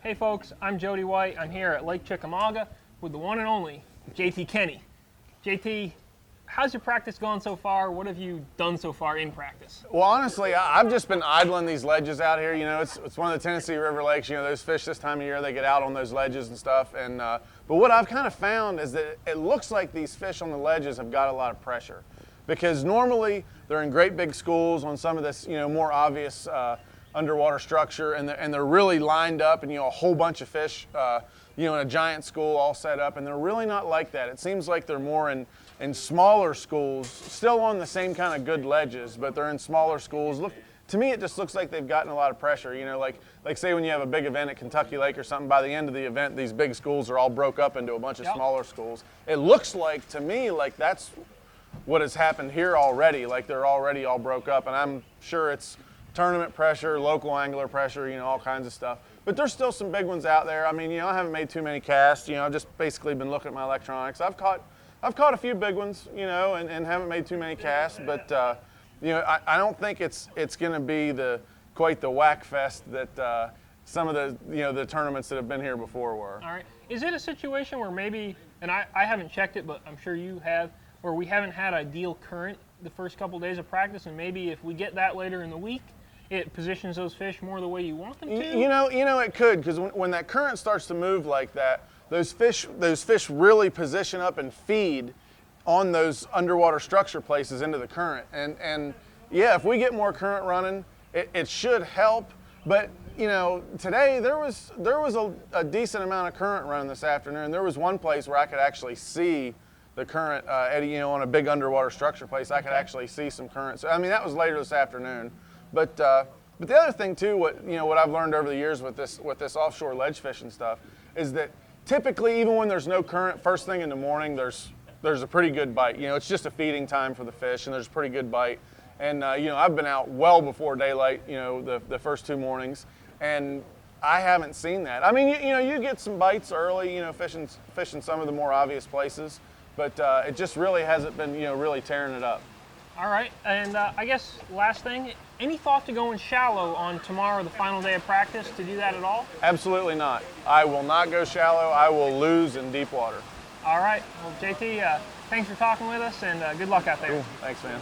Hey folks, I'm Jody White. I'm here at Lake Chickamauga with the one and only JT Kenney. JT, how's your practice gone so far? What have you done so far in practice? Well, honestly, I've just been idling these ledges out here. You know, it's one of the Tennessee River lakes. You know, those fish this time of year, they get out on those ledges and stuff. And but what I've kind of found is that it looks like these fish on the ledges have got a lot of pressure, because normally they're in great big schools on some of this, you know, more obvious underwater structure, and they're really lined up, and you know, a whole bunch of fish, you know, in a giant school all set up, and they're really not like that. It seems like they're more in smaller schools, still on the same kind of good ledges, but they're in smaller schools. Look, to me, it just looks like they've gotten a lot of pressure. You know, like say when you have a big event at Kentucky Lake or something, by the end of the event, these big schools are all broke up into a bunch of smaller schools. It looks like, to me, like that's what has happened here already. Like they're already all broke up, and I'm sure it's tournament pressure, local angler pressure, you know, all kinds of stuff. But there's still some big ones out there. I mean, you know, I haven't made too many casts. You know, I've just basically been looking at my electronics. I've caught a few big ones, you know, and haven't made too many casts. But you know, I don't think it's going to be quite the whack fest that some of the tournaments that have been here before were. All right. Is it a situation where maybe, and I haven't checked it, but I'm sure you have, where we haven't had ideal current the first couple days of practice, and maybe if we get that later in the week, it positions those fish more the way you want them to? You know, it could, because when that current starts to move like that, those fish really position up and feed on those underwater structure places into the current. And yeah, if we get more current running, it should help. But you know, today there was a decent amount of current running this afternoon. There was one place where I could actually see the current eddy, you know, on a big underwater structure place. I could actually see some current. So I mean, that was later this afternoon. But the other thing too, what I've learned over the years with this offshore ledge fishing stuff, is that typically, even when there's no current, first thing in the morning, there's a pretty good bite. You know, it's just a feeding time for the fish, and there's a pretty good bite. And you know, I've been out well before daylight, you know, the first two mornings, and I haven't seen that. I mean, you know, you get some bites early, you know, fishing some of the more obvious places, but it just really hasn't been, you know, really tearing it up. All right, and I guess last thing, any thought to going shallow on tomorrow, the final day of practice, to do that at all? Absolutely not. I will not go shallow. I will lose in deep water. All right, well, JT, thanks for talking with us, and good luck out there. Cool. Thanks, man.